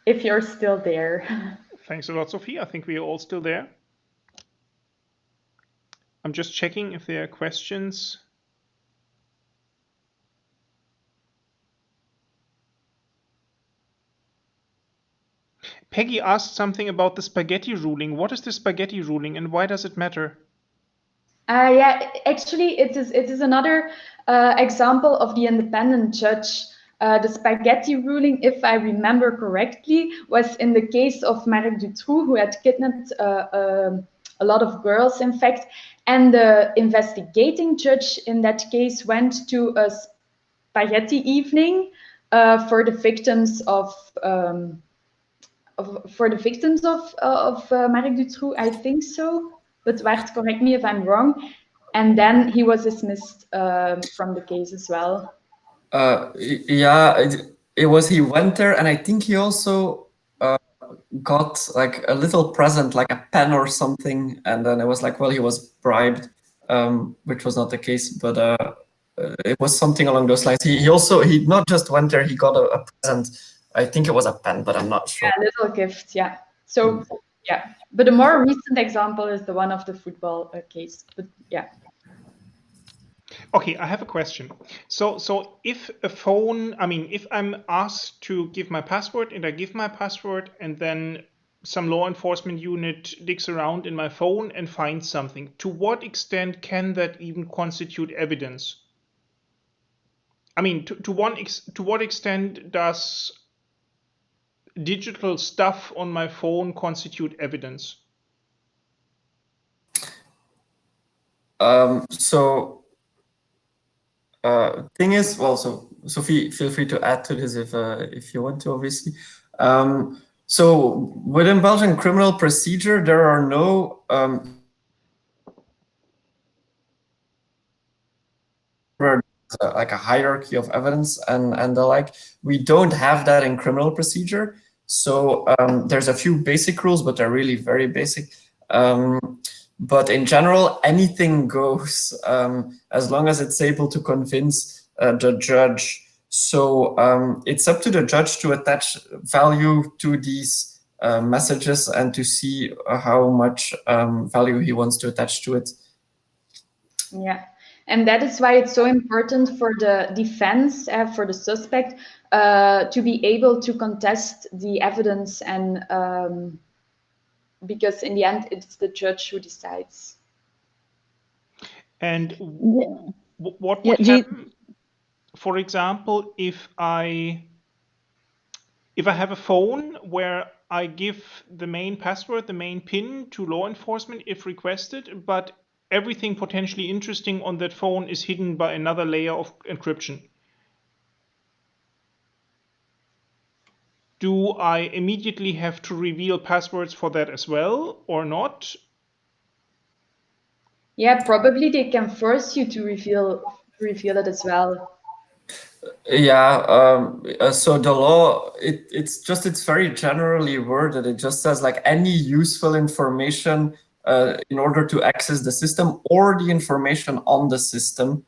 if you're still there. Thanks a lot, Sofie. I think we are all still there. I'm just checking if there are questions. Peggy asked something about the spaghetti ruling. What is the spaghetti ruling and why does it matter? Yeah, actually, it is another example of the independent judge. The spaghetti ruling, if I remember correctly, was in the case of Marc Dutroux, who had kidnapped a lot of girls, in fact. And the investigating judge in that case went to a spaghetti evening for the victims of Marc Dutroux, I think so. But Bart, correct me if I'm wrong. And then he was dismissed from the case as well. Yeah, he went there, and I think he also got like a little present, like a pen or something, and then it was like, well, he was bribed, which was not the case, but it was something along those lines. He not just went there, he got a present. I think it was a pen, but I'm not sure. Yeah, a little gift, yeah. So, yeah. But the more recent example is the one of the football case. But yeah. Okay, I have a question. So if a phone, if I'm asked to give my password and I give my password and then some law enforcement unit digs around in my phone and finds something, to what extent can that even constitute evidence? I mean, to what extent does digital stuff on my phone constitute evidence? Thing is, well, so Sofie, feel free to add to this if you want to, obviously. So within Belgian criminal procedure, there are no like a hierarchy of evidence and the like. We don't have that in criminal procedure. So there's a few basic rules, but they're really very basic. But in general, anything goes as long as it's able to convince the judge. So it's up to the judge to attach value to these messages and to see how much value he wants to attach to it. Yeah. And that is why it's so important for the defense, for the suspect, to be able to contest the evidence, and because in the end, it's the judge who decides. And what would happen, for example, if I have a phone where I give the main password, the main PIN to law enforcement if requested, but everything potentially interesting on that phone is hidden by another layer of encryption? Do I immediately have to reveal passwords for that as well or not? Yeah, probably they can force you to reveal it as well. Yeah, so the law, it's very generally worded. It just says like any useful information in order to access the system or the information on the system.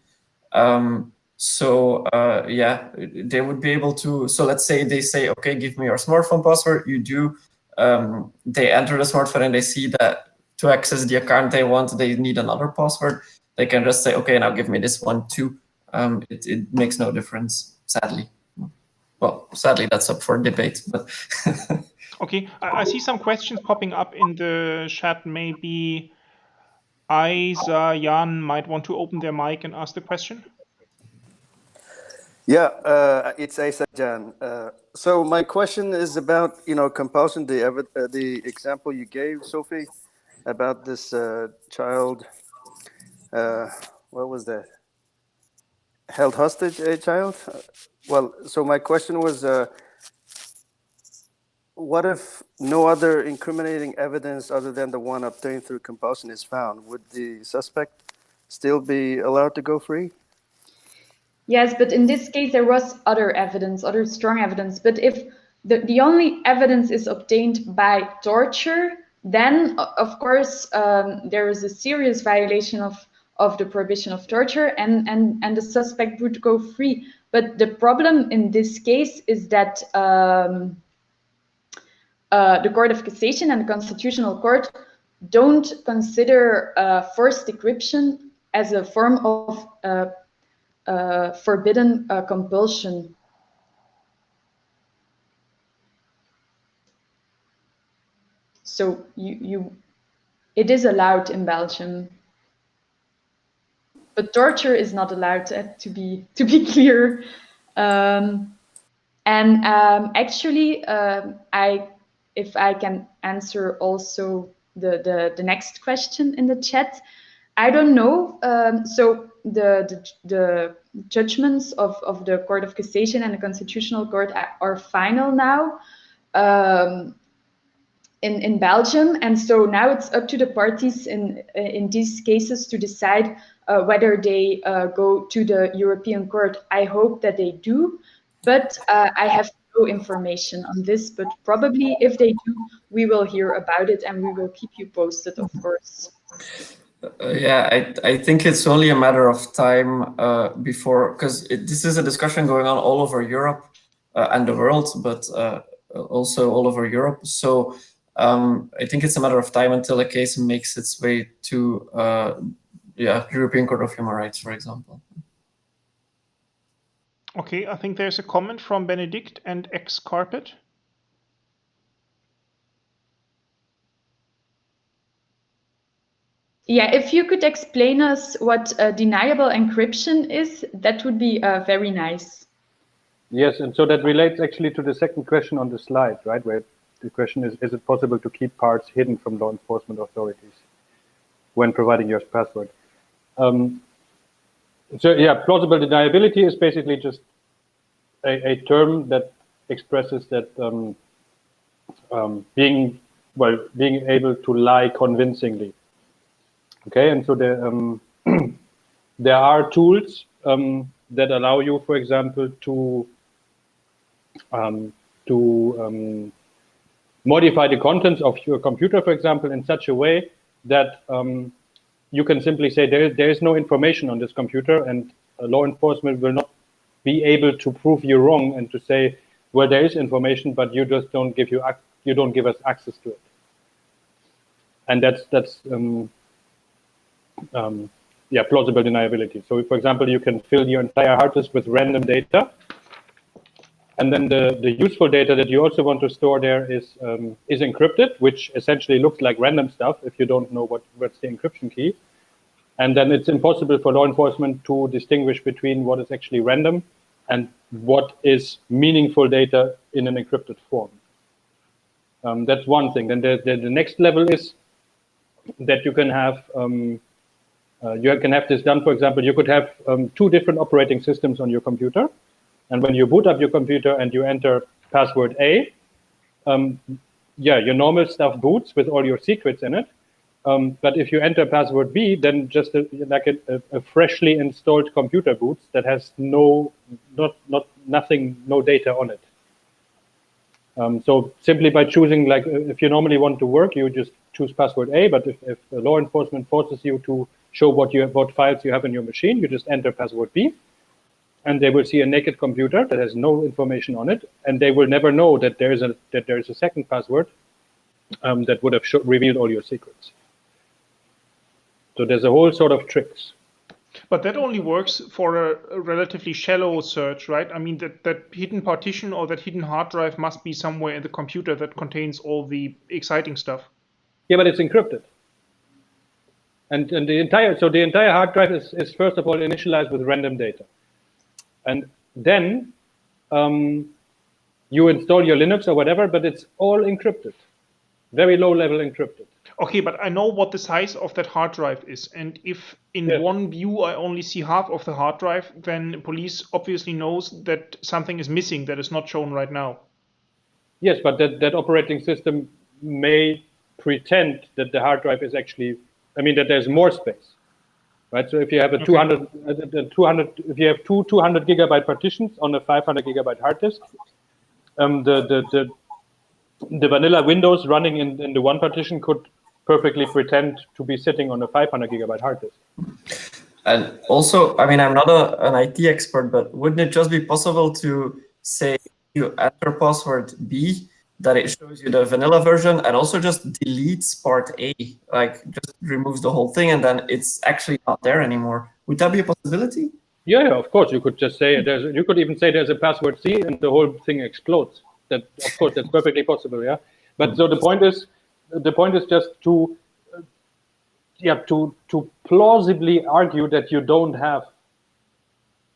Yeah, they would be able to, so let's say they say, okay, give me your smartphone password, you do, they enter the smartphone and they see that to access the account they want, they need another password. They can just say, okay, now give me this one too. It makes no difference, sadly. Well, sadly, that's up for debate, but. Okay, I see some questions popping up in the chat. Maybe Isa, Jan might want to open their mic and ask the question. Yeah, it's Isa Jan. So my question is about, compulsion, the example you gave, Sofie, about this child, what was that? Held hostage, a child? Well, so my question was, what if no other incriminating evidence other than the one obtained through compulsion is found? Would the suspect still be allowed to go free? Yes, but in this case, there was other evidence, other strong evidence. But if the only evidence is obtained by torture, then, of course, there is a serious violation of the prohibition of torture, and the suspect would go free. But the problem in this case is that the Court of Cassation and the Constitutional Court don't consider forced decryption as a form of forbidden compulsion. So it is allowed in Belgium, but torture is not allowed. To be clear, actually, if I can answer also the next question in the chat, I don't know. So the judgments of the Court of Cassation and the Constitutional Court are final now. In Belgium, and so now it's up to the parties in these cases to decide whether they go to the European Court. I hope that they do, but I have no information on this. But probably if they do, we will hear about it and we will keep you posted, of course. Yeah, I think it's only a matter of time before, because this is a discussion going on all over Europe and the world, but also all over Europe. So I think it's a matter of time until a case makes its way to European Court of Human Rights, for example. Okay, I think there's a comment from Benedict and X-Carpet. Yeah, if you could explain us what deniable encryption is, that would be very nice. Yes, and so that relates actually to the second question on the slide, right? Where the question is it possible to keep parts hidden from law enforcement authorities when providing your password? So yeah, plausible deniability is basically just a term that expresses that being able to lie convincingly. Okay, and so there are tools that allow you, for example, to modify the contents of your computer, for example, in such a way that you can simply say there is no information on this computer, and law enforcement will not be able to prove you wrong and to say, well, there is information, but you just don't give us access to it. And that's plausible deniability. So, for example, you can fill your entire hard disk with random data, and then the useful data that you also want to store there is encrypted, which essentially looks like random stuff if you don't know what's the encryption key. And then it's impossible for law enforcement to distinguish between what is actually random and what is meaningful data in an encrypted form. That's one thing. Then the next level is that you can have this done. For example, you could have 2 different operating systems on your computer. And when you boot up your computer and you enter password A, your normal stuff boots with all your secrets in it. But if you enter password B, then just a freshly installed computer boots that has no data on it. So simply by choosing, like, if you normally want to work, you just choose password A. But if law enforcement forces you to show what files you have in your machine, you just enter password B. And they will see a naked computer that has no information on it, and they will never know that there is a second password that would have revealed all your secrets. So there's a whole sort of tricks. But that only works for a relatively shallow search, right? I mean, that hidden partition or that hidden hard drive must be somewhere in the computer that contains all the exciting stuff. Yeah, but it's encrypted. And the entire hard drive is first of all initialized with random data. And then you install your Linux or whatever, but it's all encrypted, very low level encrypted. Okay, but I know what the size of that hard drive is. And if in one view I only see half of the hard drive, then police obviously knows that something is missing that is not shown right now. Yes, but that operating system may pretend that the hard drive is actually, that there's more space. Right, so if you have a 200, if you have two 200 gigabyte partitions on a 500 gigabyte hard disk, the vanilla Windows running in the one partition could perfectly pretend to be sitting on a 500 gigabyte hard disk. And also, I'm not an IT expert, but wouldn't it just be possible to say you enter password B that it shows you the vanilla version and also just deletes part A, like just removes the whole thing and then it's actually not there anymore. Would that be a possibility? Yeah, of course. You could just say you could even say there's a password C and the whole thing explodes. That, of course, that's perfectly possible. Yeah. But so the point is just to plausibly argue that you don't have.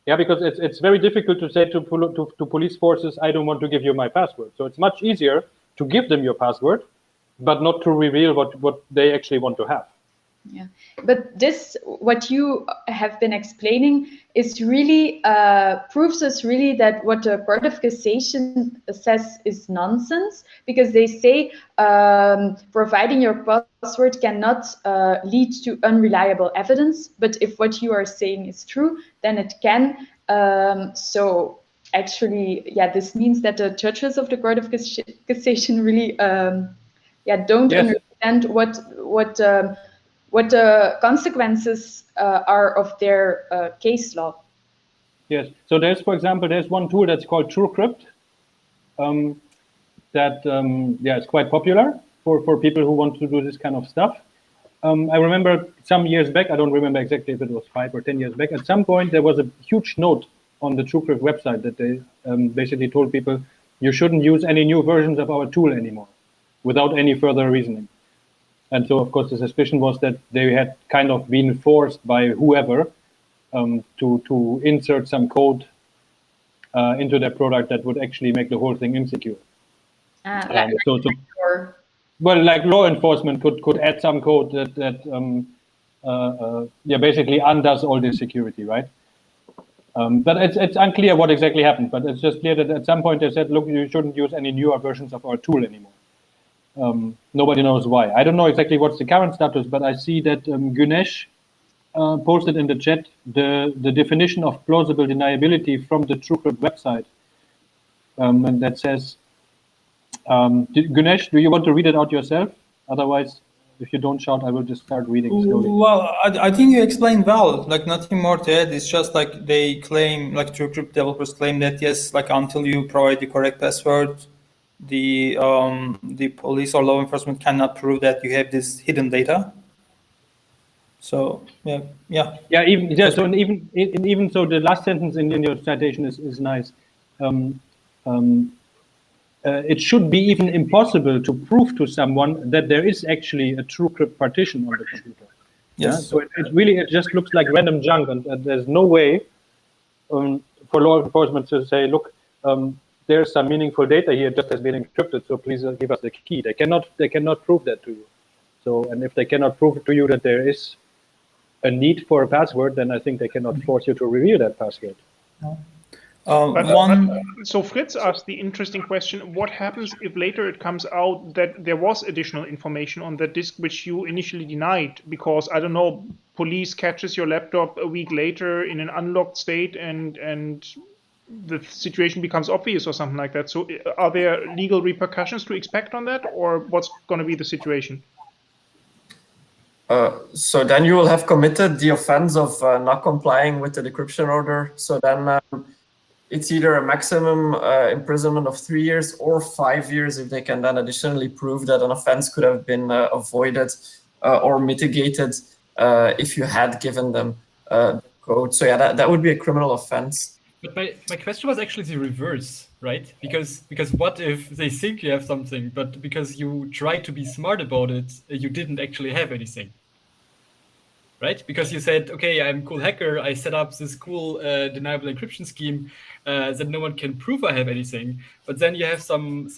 Yeah, because it's very difficult to say to police forces, I don't want to give you my password. So it's much easier to give them your password, but not to reveal what they actually want to have. Yeah, but this, what you have been explaining, is really proves us really that what the Court of Cassation says is nonsense, because they say providing your password cannot lead to unreliable evidence. But if what you are saying is true, then it can. So actually, yeah, this means that the judges of the Court of Cassation really, don't understand what the consequences are of their case law. Yes. So there's, for example, there's one tool that's called TrueCrypt. It's quite popular for people who want to do this kind of stuff. I remember some years back, I don't remember exactly if it was 5 or 10 years back, at some point there was a huge note on the TrueCrypt website that they basically told people, you shouldn't use any new versions of our tool anymore without any further reasoning. And so, of course, the suspicion was that they had kind of been forced by whoever to insert some code into their product that would actually make the whole thing insecure. Like law enforcement could add some code that basically undoes all this security, right? But it's unclear what exactly happened. But it's just clear that at some point they said, look, you shouldn't use any newer versions of our tool anymore. Nobody knows why. I don't know exactly what's the current status, but I see that Güneş posted in the chat the definition of plausible deniability from the TrueCrypt website. And that says, Güneş, do you want to read it out yourself? Otherwise, if you don't shout, I will just start reading slowly. Well, I think you explained well, like nothing more to add. It's just like they claim, like TrueCrypt developers claim that, yes, like until you provide the correct password, the police or law enforcement cannot prove that you have this hidden data. So even so, the last sentence in your citation is nice. It should be even impossible to prove to someone that there is actually a TrueCrypt partition on the computer. Yes. Yeah? So it just looks like random junk, and there's no way for law enforcement to say, look, there's some meaningful data here, just has been encrypted, so please give us the key. They cannot prove that to you. So, and if they cannot prove to you that there is a need for a password, then I think they cannot force you to reveal that password. No. So Fritz asked the interesting question, what happens if later it comes out that there was additional information on that disk which you initially denied? Because, I don't know, police catches your laptop a week later in an unlocked state and the situation becomes obvious or something like that. So are there legal repercussions to expect on that, or what's going to be the situation? So then you will have committed the offense of not complying with the decryption order. So then it's either a maximum imprisonment of 3 years or 5 years if they can then additionally prove that an offense could have been avoided or mitigated if you had given them the code. So yeah, that would be a criminal offense. But my question was actually the reverse, right? Because what if they think you have something, but because you try to be smart about it, you didn't actually have anything? Right? Because you said, okay, I'm a cool hacker. I set up this cool deniable encryption scheme that no one can prove I have anything. But then you have some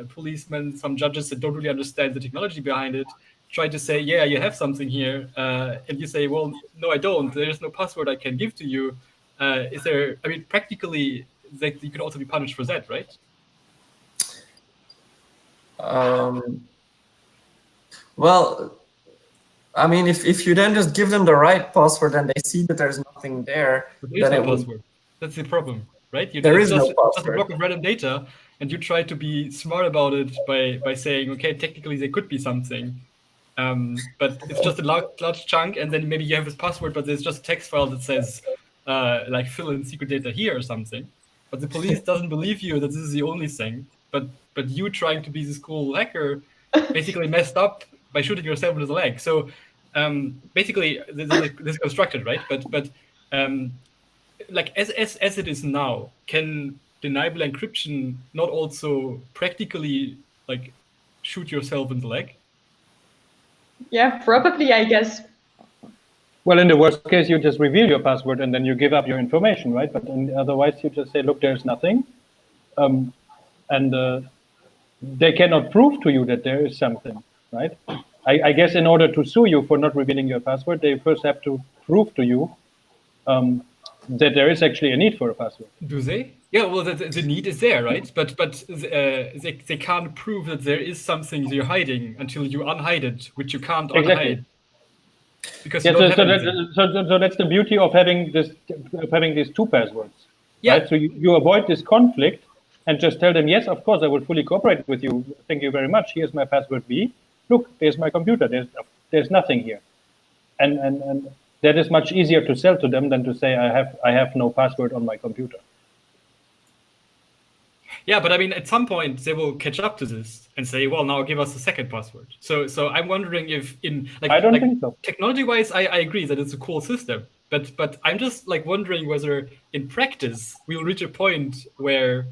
policemen, some judges that don't really understand the technology behind it, try to say, yeah, you have something here. And you say, well, no, I don't. There's no password I can give to you. Is there, I mean, practically, you could also be punished for that, right? Well, I mean, if you then just give them the right password and they see that there's nothing there, then no password. That's the problem, right? There is no password. Just a block of random data, and you try to be smart about it by saying, okay, technically there could be something, but it's just a large chunk, and then maybe you have this password, but there's just a text file that says, like fill in secret data here or something. But the police doesn't believe you that this is the only thing. but you trying to be this cool hacker basically messed up by shooting yourself in the leg. So basically this is constructed, right? But like as it is now, can deniable encryption not also practically like shoot yourself in the leg? Yeah, probably, I guess. Well, in the worst case, you just reveal your password and then you give up your information, right? But otherwise, you just say, look, there's nothing. And they cannot prove to you that there is something, right? I guess in order to sue you for not revealing your password, they first have to prove to you that there is actually a need for a password. Do they? Yeah, well, the need is there, right? But they can't prove that there is something you're hiding until you unhide it, which you can't Exactly. unhide. Because Yeah, you don't have anything. so that's the beauty of having these two passwords. Yeah. Right? So you avoid this conflict and just tell them, yes, of course, I will fully cooperate with you. Thank you very much. Here's my password B. Look, there's my computer. There's nothing here. And that is much easier to sell to them than to say I have no password on my computer. Yeah, but I mean, at some point they will catch up to this and say, "Well, now give us a second password." So I'm wondering if I don't think so. Technology-wise, I agree that it's a cool system, but I'm just like wondering whether in practice we'll reach a point where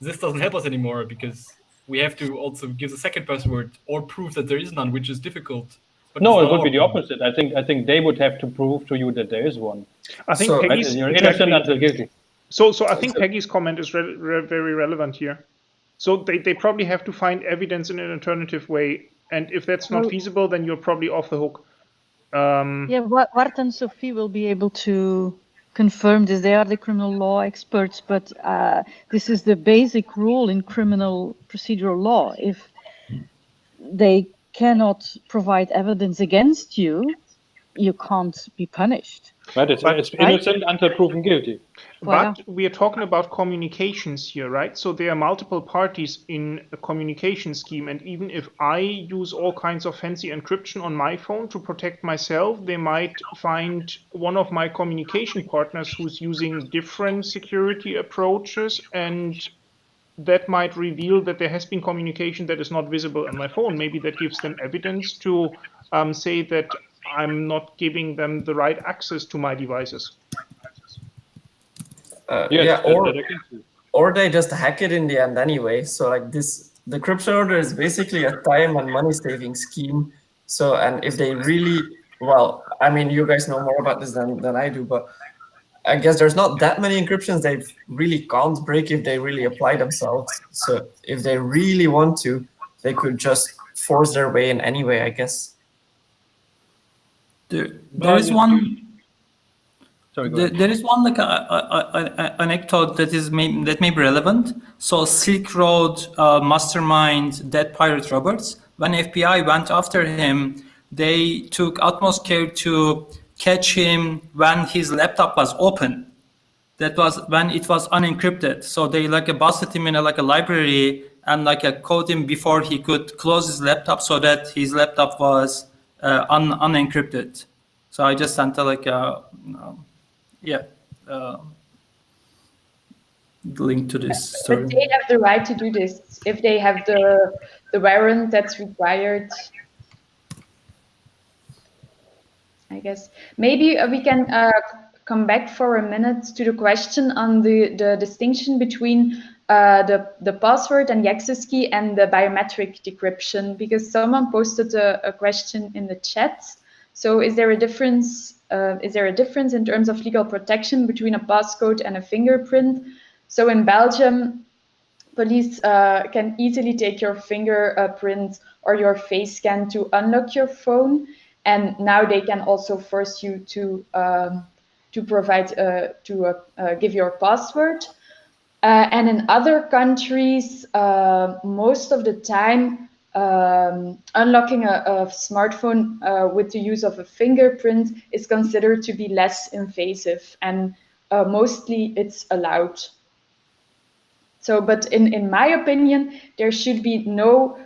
this doesn't help us anymore because we have to also give the second password or prove that there is none, which is difficult. But no, it would be the opposite. I think they would have to prove to you that there is one. I think So, Peggy's You're innocent until guilty. So I think Peggy's comment is very relevant here. So they probably have to find evidence in an alternative way, and if that's not feasible, then you're probably off the hook. Yeah, Bart and Sofie will be able to confirm this. They are the criminal law experts, but this is the basic rule in criminal procedural law. If they cannot provide evidence against you, you can't be punished. Right, it's innocent until proven guilty. But we are talking about communications here, right? So there are multiple parties in a communication scheme, and even if I use all kinds of fancy encryption on my phone to protect myself, they might find one of my communication partners who's using different security approaches, and that might reveal that there has been communication that is not visible on my phone. Maybe that gives them evidence to say that I'm not giving them the right access to my devices. Yes, or they just hack it in the end anyway. So like this, the decryption order is basically a time and money saving scheme. So, and if they really, well, I mean, you guys know more about this than I do, but I guess there's not that many encryptions they really can't break if they really apply themselves. So if they really want to, they could just force their way in anyway, I guess. There is one. Sorry, there is one like an anecdote that may be relevant. So Silk Road mastermind Dead Pirate Roberts, when FBI went after him, they took utmost care to catch him when his laptop was open. That was when it was unencrypted. So they busted him in a library and caught him before he could close his laptop, so that his laptop was unencrypted. So I just sent link to this story. But they have the right to do this if they have the warrant that's required. I guess maybe we can come back for a minute to the question on the distinction between the password and the access key and the biometric decryption, because someone posted a question in the chat. So is there a difference? In terms of legal protection between a passcode and a fingerprint? So in Belgium, police can easily take your fingerprint or your face scan to unlock your phone, and now they can also force you to provide give your password. And in other countries, most of the time, unlocking a smartphone with the use of a fingerprint is considered to be less invasive, and mostly it's allowed. So, but in my opinion, there should be no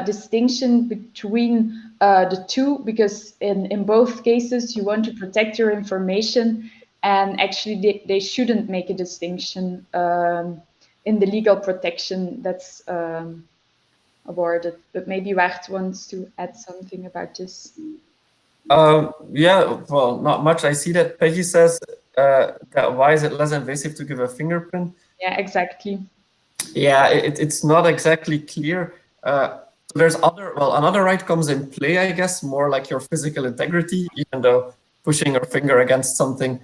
distinction between the two, because in both cases you want to protect your information, and actually they shouldn't make a distinction in the legal protection that's awarded. But maybe Wart wants to add something about this. Yeah, well, not much. I see that Peggy says that why is it less invasive to give a fingerprint? Yeah, exactly. Yeah, it's not exactly clear. There's another right comes in play, I guess, more like your physical integrity, even though pushing your finger against something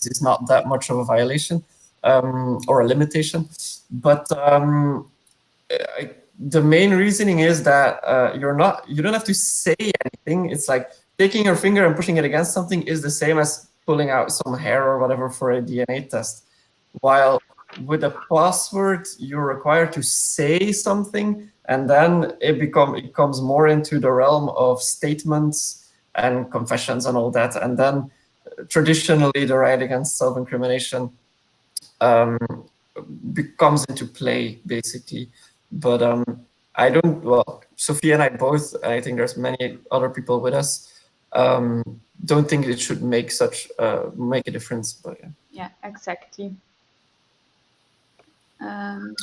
is not that much of a violation or a limitation. But the main reasoning is that you don't have to say anything. It's like taking your finger and pushing it against something is the same as pulling out some hair or whatever for a DNA test. While with a password, you're required to say something, and then it comes more into the realm of statements and confessions and all that. And then traditionally, the right against self-incrimination comes into play, basically. But I don't, well, Sofie and I both, and I think there's many other people with us, don't think it should make make a difference. But yeah, exactly. And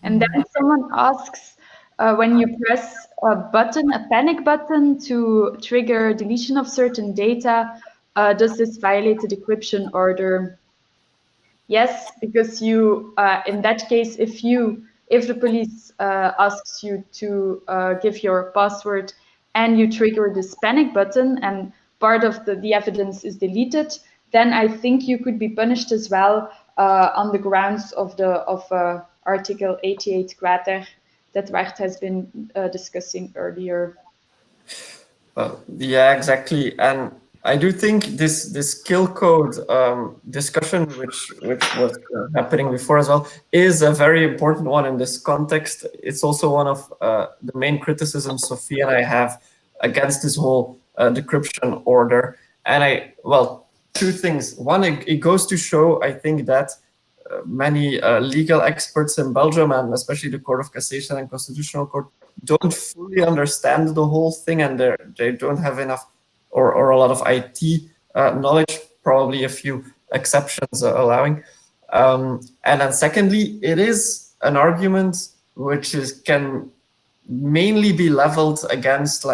then someone asks, when you press a panic button to trigger deletion of certain data, does this violate the decryption order? Yes, because you, in that case, if the police asks you to give your password and you trigger this panic button and part of the evidence is deleted, then I think you could be punished as well on the grounds of Article 88 quater that Wart has been discussing earlier. Yeah, exactly. And I do think this kill code discussion, which was happening before as well, is a very important one in this context. It's also one of the main criticisms Sofie and I have against this whole decryption order. And two things. One, it goes to show, I think, that many legal experts in Belgium, and especially the Court of Cassation and Constitutional Court, don't fully understand the whole thing, and they don't have enough or a lot of IT knowledge, probably a few exceptions allowing. And then secondly, it is an argument which can mainly be leveled against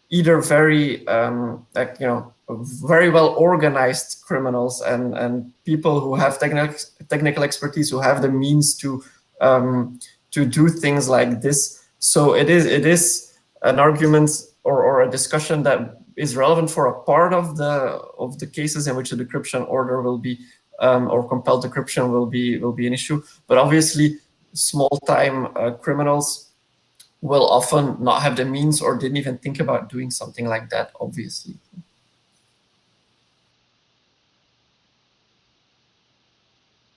either very very well organized criminals and people who have technical expertise, who have the means to do things like this. So it is an argument or a discussion that is relevant for a part of the cases in which a decryption order will be or compelled decryption will be an issue. But obviously, small-time criminals will often not have the means or didn't even think about doing something like that, obviously.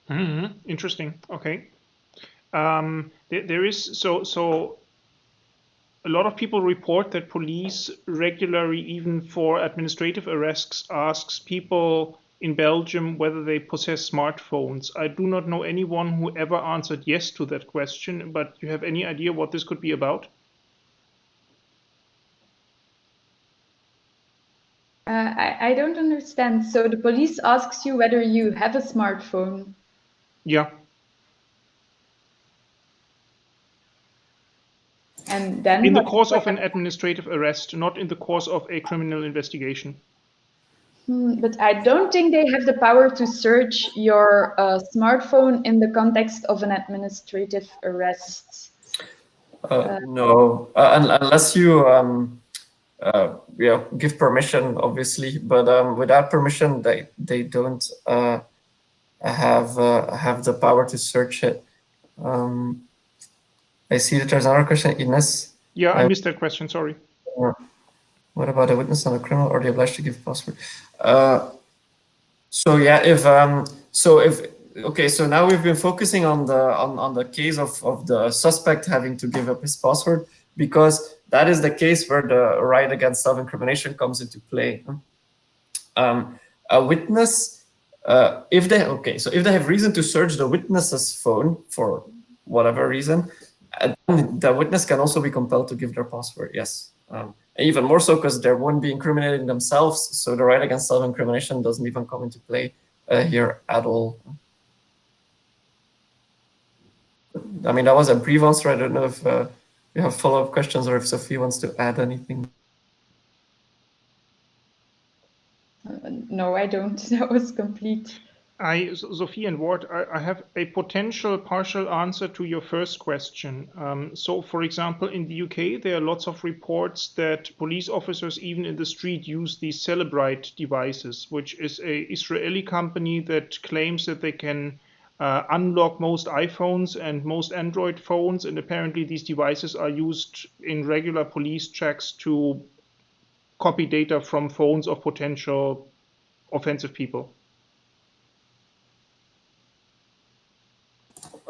Interesting. Okay. There is so a lot of people report that police regularly, even for administrative arrests, asks people in Belgium whether they possess smartphones. I do not know anyone who ever answered yes to that question, but you have any idea what this could be about? I don't understand. So the police asks you whether you have a smartphone. Yeah. And then in the course of an administrative arrest, not in the course of a criminal investigation. But I don't think they have the power to search your smartphone in the context of an administrative arrest. No, unless you give permission, obviously. But without permission, they don't have the power to search it. I see that there's another question, Ines. Yeah, I missed that question. Sorry. What about a witness on a criminal? Are they obliged to give password? So yeah, so now we've been focusing on the case of the suspect having to give up his password, because that is the case where the right against self-incrimination comes into play. A witness, if they have reason to search the witness's phone for whatever reason, the witness can also be compelled to give their password. Yes. Even more so because they won't be incriminating themselves, so the right against self-incrimination doesn't even come into play here at all. I mean, that was a brief answer. I don't know if you have follow-up questions or if Sofie wants to add anything. No, I don't. That was complete. Sofie and Ward, I have a potential partial answer to your first question. So, for example, in the UK, there are lots of reports that police officers, even in the street, use these Celebrite devices, which is a Israeli company that claims that they can unlock most iPhones and most Android phones, and apparently these devices are used in regular police checks to copy data from phones of potential offensive people.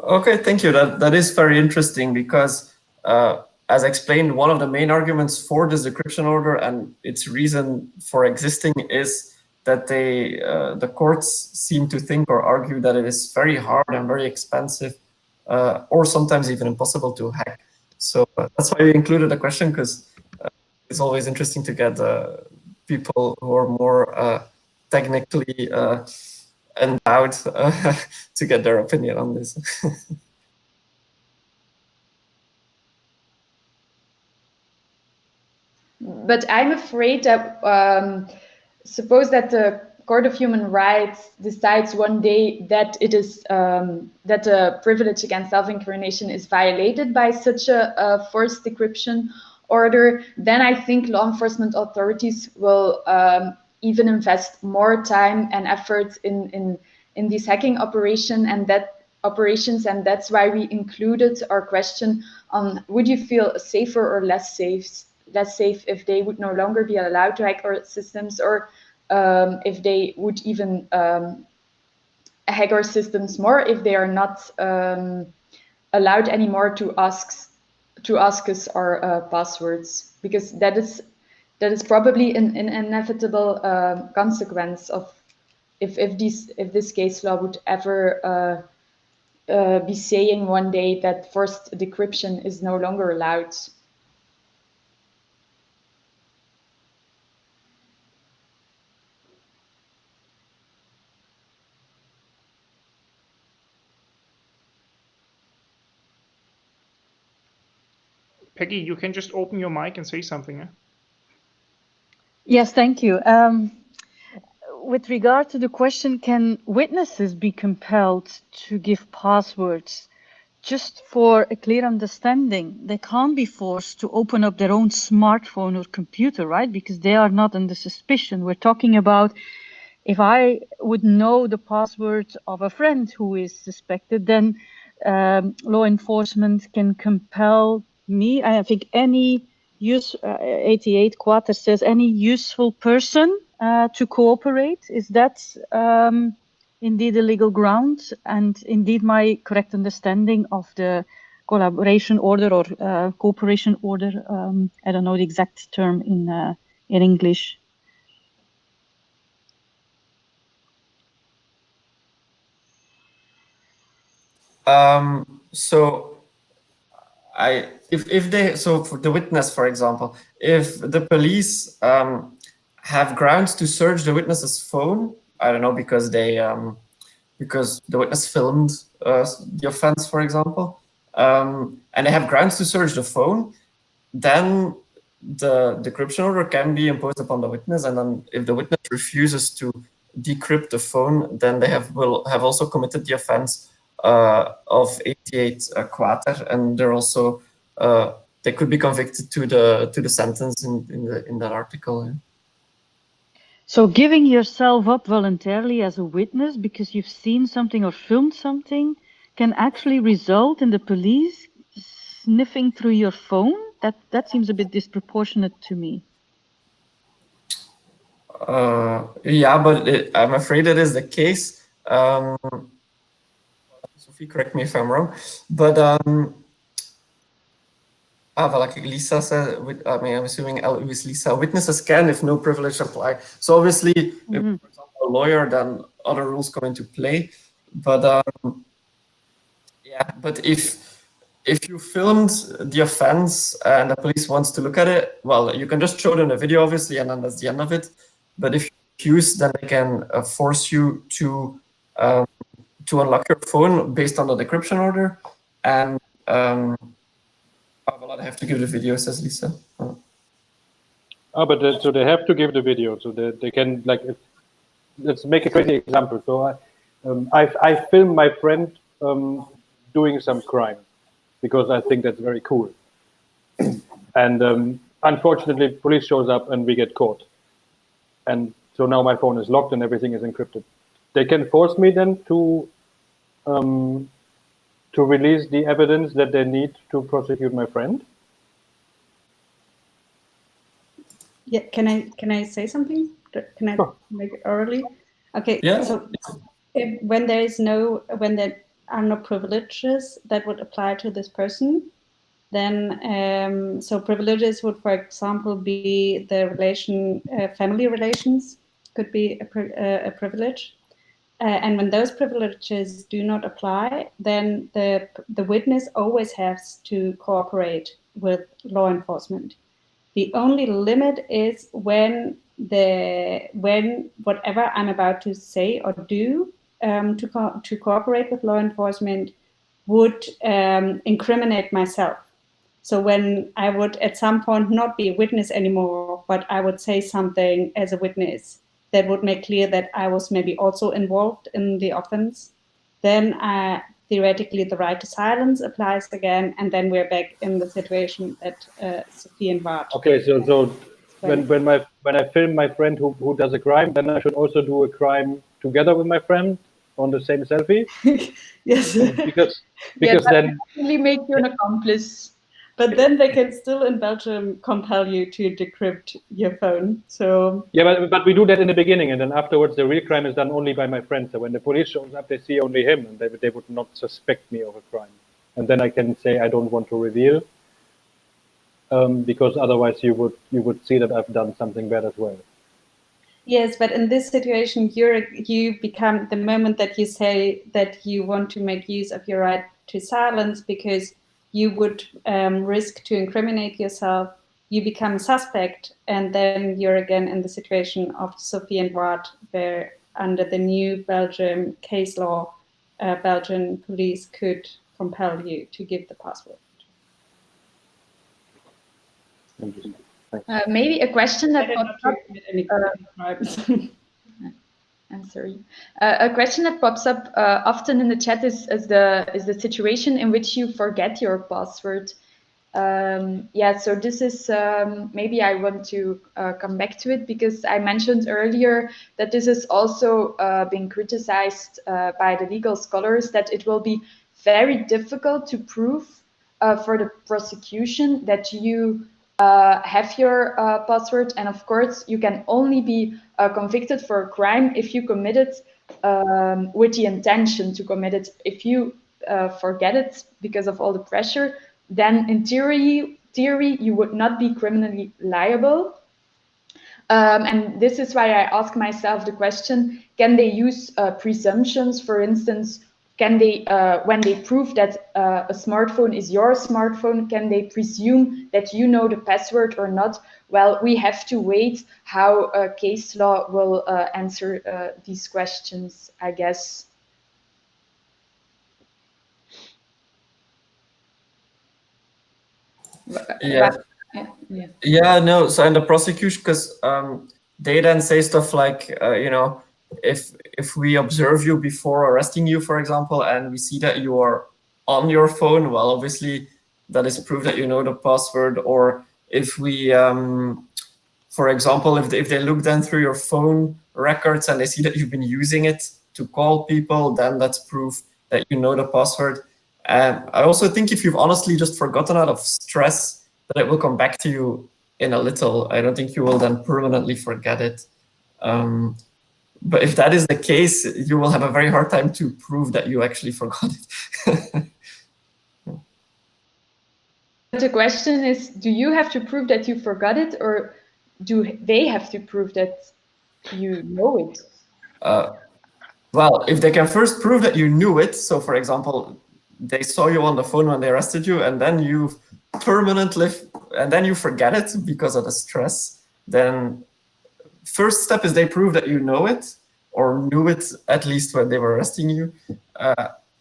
Okay, thank you. That is very interesting because, as explained, one of the main arguments for this decryption order and its reason for existing is that the courts seem to think or argue that it is very hard and very expensive, or sometimes even impossible to hack. So that's why we included the question, because it's always interesting to get people who are more technically endowed to get their opinion on this. But I'm afraid that suppose that the Court of Human Rights decides one day that it is that the privilege against self-incrimination is violated by such a forced decryption order, then I think law enforcement authorities will even invest more time and effort in these hacking operations, and that's why we included our question on would you feel safer or less safe if they would no longer be allowed to hack our systems, or if they would even hack our systems more if they are not allowed anymore to ask us our passwords, because that is probably an inevitable consequence of if this case law would ever be saying one day that forced decryption is no longer allowed. Peggy, you can just open your mic and say something. Eh? Yes, thank you. With regard to the question, can witnesses be compelled to give passwords? Just for a clear understanding, they can't be forced to open up their own smartphone or computer, right? Because they are not under suspicion. We're talking about if I would know the password of a friend who is suspected, then law enforcement can compel me. I think any 88 Quater says any useful person to cooperate. Is that indeed a legal ground? And indeed, my correct understanding of the collaboration order or cooperation order, I don't know the exact term in English. So for the witness, for example, if the police have grounds to search the witness's phone, I don't know, because because the witness filmed the offense, for example, and they have grounds to search the phone, then the decryption order can be imposed upon the witness, and then if the witness refuses to decrypt the phone, then they will have also committed the offense of 88 Quater, and they're also they could be convicted to the sentence in that article. Yeah. So giving yourself up voluntarily as a witness because you've seen something or filmed something can actually result in the police sniffing through your phone? That seems a bit disproportionate to me. Yeah, but I'm afraid it is the case. Sofie, correct me if I'm wrong, but like Lisa said, I'm assuming with Lisa, witnesses can if no privilege apply. So obviously, if, for example, a lawyer, then other rules come into play. But yeah, but if you filmed the offense and the police wants to look at it, well, you can just show them the video, obviously, and then that's the end of it. But if you refuse, then they can force you to unlock your phone based on the decryption order. And well, I have to give the video, says Lisa. Oh, but so they have to give the video, so they can, like, let's make a crazy example. So I film my friend doing some crime because I think that's very cool. And unfortunately, police shows up and we get caught. And so now my phone is locked and everything is encrypted. They can force me then to release the evidence that they need to prosecute my friend. Yeah, can I say something? Can I make it orally? Okay. Yeah. So when there are no privileges that would apply to this person, then so privileges would, for example, be the family relations could be a privilege. And when those privileges do not apply, then the witness always has to cooperate with law enforcement. The only limit is when whatever I'm about to say or do to cooperate with law enforcement would incriminate myself. So when I would at some point not be a witness anymore, but I would say something as a witness that would make clear that I was maybe also involved in the offense, then theoretically the right to silence applies again, and then we're back in the situation that Sofie and Bart. Okay, so when I film my friend who does a crime, then I should also do a crime together with my friend on the same selfie. Yes, because Yeah, then really make you an accomplice. but then they can still in Belgium compel you to decrypt your phone. So yeah, but we do that in the beginning, and then afterwards the real crime is done only by my friend. So when the police shows up, they see only him, and they would not suspect me of a crime. And then I can say I don't want to reveal, because otherwise you would see that I've done something bad as well. yes, but in this situation, you become, the moment that you say that you want to make use of your right to silence because you would risk to incriminate yourself, you become suspect, and then you're again in the situation of Sofie and Bart, where under the new Belgian case law, Belgian police could compel you to give the password. Interesting. Maybe a question that Not to commit any crimes. I'm sorry. A question that pops up often in the chat is the situation in which you forget your password. Yeah, so this is maybe I want to come back to it because I mentioned earlier that this is also being criticized by the legal scholars, that it will be very difficult to prove for the prosecution that you have your password, and of course you can only be convicted for a crime if you commit it with the intention to commit it. If you forget it because of all the pressure, then in theory you would not be criminally liable. And this is why I ask myself the question, can they use presumptions? For instance, can they, when they prove that a smartphone is your smartphone, can they presume that you know the password or not? Well, we have to wait how case law will answer these questions, I guess. Yeah. Yeah, no. So in the prosecution, because they then say stuff like, you know, if we observe you before arresting you, for example, and we see that you are on your phone, well, obviously that is proof that you know the password. Or if we, for example, if they look then through your phone records and they see that you've been using it to call people, then that's proof that you know the password. I also think if you've honestly just forgotten out of stress, that it will come back to you in a little. I don't think you will then permanently forget it. But if that is the case, you will have a very hard time to prove that you actually forgot it. The question is, do you have to prove that you forgot it, or do they have to prove that you know it? Well, if they can first prove that you knew it, so for example, they saw you on the phone when they arrested you, and then you permanently, and then you forget it because of the stress, then first step is they prove that you know it, or knew it at least when they were arresting you.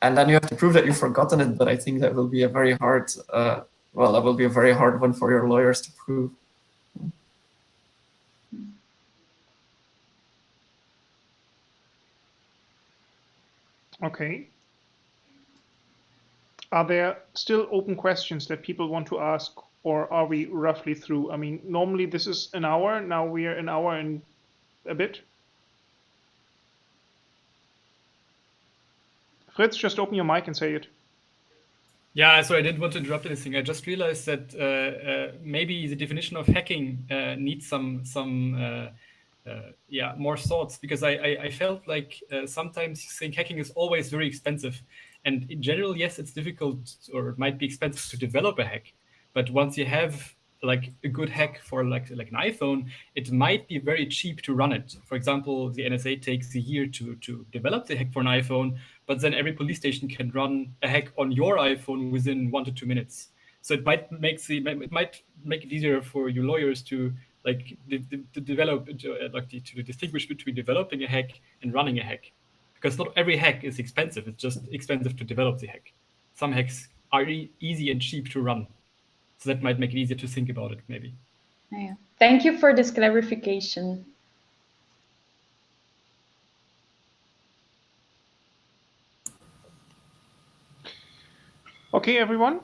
and then you have to prove that you've forgotten it. But I think that will be a very hard, that will be a very hard one for your lawyers to prove. Okay. Are there still open questions that people want to ask, or are we roughly through? I mean, normally this is an hour. Now we are an hour and a bit. Fritz, just open your mic and say it. Yeah, so I didn't want to interrupt anything. I just realized that maybe the definition of hacking needs some more thoughts, because I felt like sometimes you think hacking is always very expensive. And in general, yes, it's difficult, or it might be expensive to develop a hack. But once you have like a good hack for like an iPhone, it might be very cheap to run it. For example, the NSA takes a year to develop the hack for an iPhone, but then every police station can run a hack on your iPhone within 1 to 2 minutes. So it might make it easier for you lawyers to like to develop to distinguish between developing a hack and running a hack, because not every hack is expensive. It's just expensive to develop the hack. Some hacks are easy and cheap to run. So that might make it easier to think about it, maybe. Yeah. Thank you for this clarification. Okay, everyone.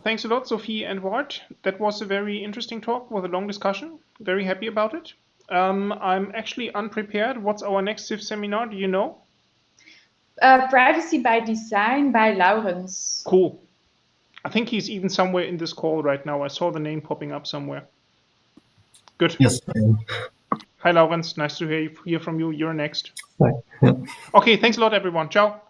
Thanks a lot, Sofie and Wart. That was a very interesting talk with a long discussion. Very happy about it. I'm actually unprepared. What's our next CIF seminar? Do you know? Privacy by Design by Laurens. Cool. I think he's even somewhere in this call right now. I saw the name popping up somewhere. Good. Yes. Hi, Laurens. Nice to hear from you. You're next. Hi. Yeah. Okay, thanks a lot, everyone. Ciao.